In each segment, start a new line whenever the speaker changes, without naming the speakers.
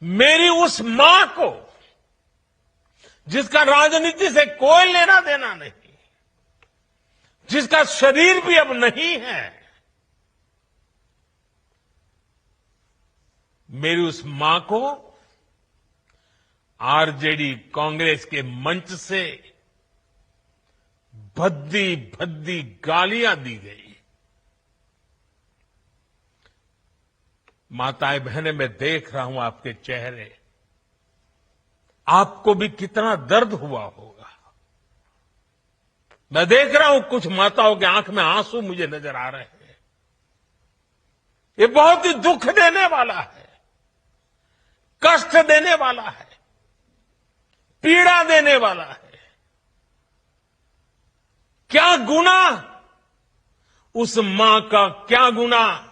मेरी उस मां को जिसका राजनीति से कोई लेना देना नहीं, जिसका शरीर भी अब नहीं है, मेरी उस मां को आरजेडी कांग्रेस के मंच से भद्दी भद्दी गालियां दी गई। माताएं बहनें, मैं देख रहा हूं आपके चेहरे, आपको भी कितना दर्द हुआ होगा। मैं देख रहा हूं कुछ माताओं के आंख में आंसू मुझे नजर आ रहे हैं। ये बहुत ही दुख देने वाला है, कष्ट देने वाला है, पीड़ा देने वाला है। क्या गुनाह, उस मां का क्या गुनाह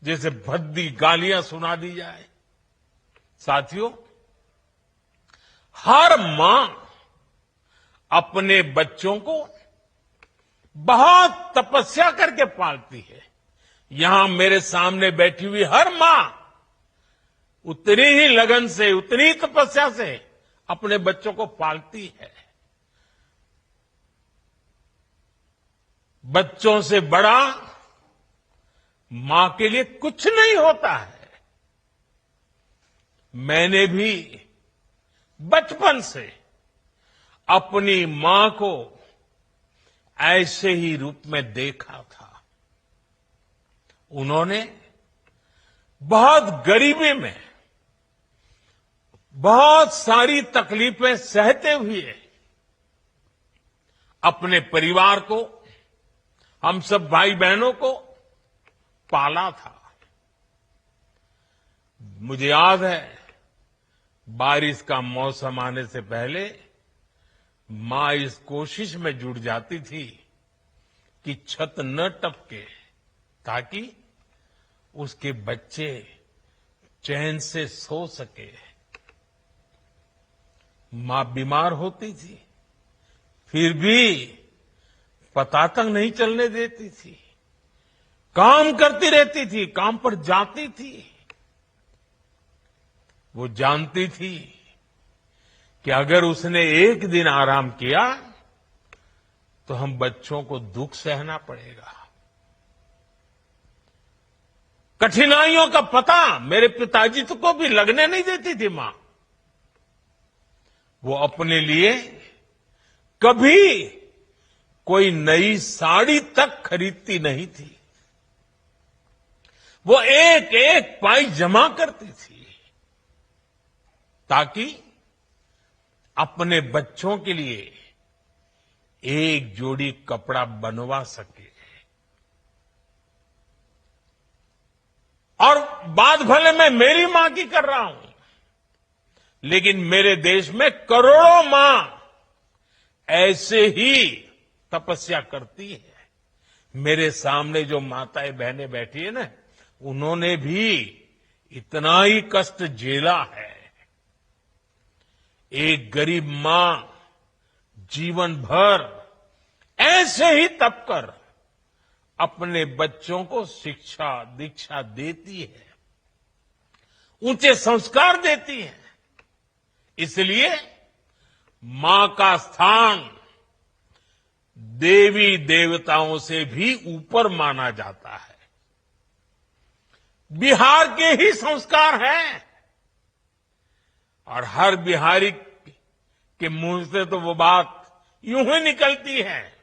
जैसे भद्दी गालियां सुना दी जाए। साथियों, हर मां अपने बच्चों को बहुत तपस्या करके पालती है। यहां मेरे सामने बैठी हुई हर मां उतनी ही लगन से, उतनी ही तपस्या से अपने बच्चों को पालती है। बच्चों से बड़ा मां के लिए कुछ नहीं होता है। मैंने भी बचपन से अपनी मां को ऐसे ही रूप में देखा था। उन्होंने बहुत गरीबी में बहुत सारी तकलीफें सहते हुए अपने परिवार को, हम सब भाई बहनों को पाला था। मुझे याद है, बारिश का मौसम आने से पहले मां इस कोशिश में जुट जाती थी कि छत न टपके, ताकि उसके बच्चे चैन से सो सके। मां बीमार होती थी, फिर भी पता तक नहीं चलने देती थी, काम करती रहती थी, काम पर जाती थी। वो जानती थी कि अगर उसने एक दिन आराम किया तो हम बच्चों को दुख सहना पड़ेगा। कठिनाइयों का पता मेरे पिताजी को भी लगने नहीं देती थी मां। वो अपने लिए कभी कोई नई साड़ी तक खरीदती नहीं थी। वो एक एक पाई जमा करती थी ताकि अपने बच्चों के लिए एक जोड़ी कपड़ा बनवा सके। और बात भले मैं मेरी मां की कर रहा हूं, लेकिन मेरे देश में करोड़ों मां ऐसे ही तपस्या करती है। मेरे सामने जो माताएं बहनें बैठी है ना, उन्होंने भी इतना ही कष्ट झेला है। एक गरीब मां जीवन भर ऐसे ही तप कर अपने बच्चों को शिक्षा दीक्षा देती है, ऊंचे संस्कार देती है। इसलिए मां का स्थान देवी देवताओं से भी ऊपर माना जाता है। बिहार के ही संस्कार हैं, और हर बिहारी के मुंह से तो वो बात यूं ही निकलती है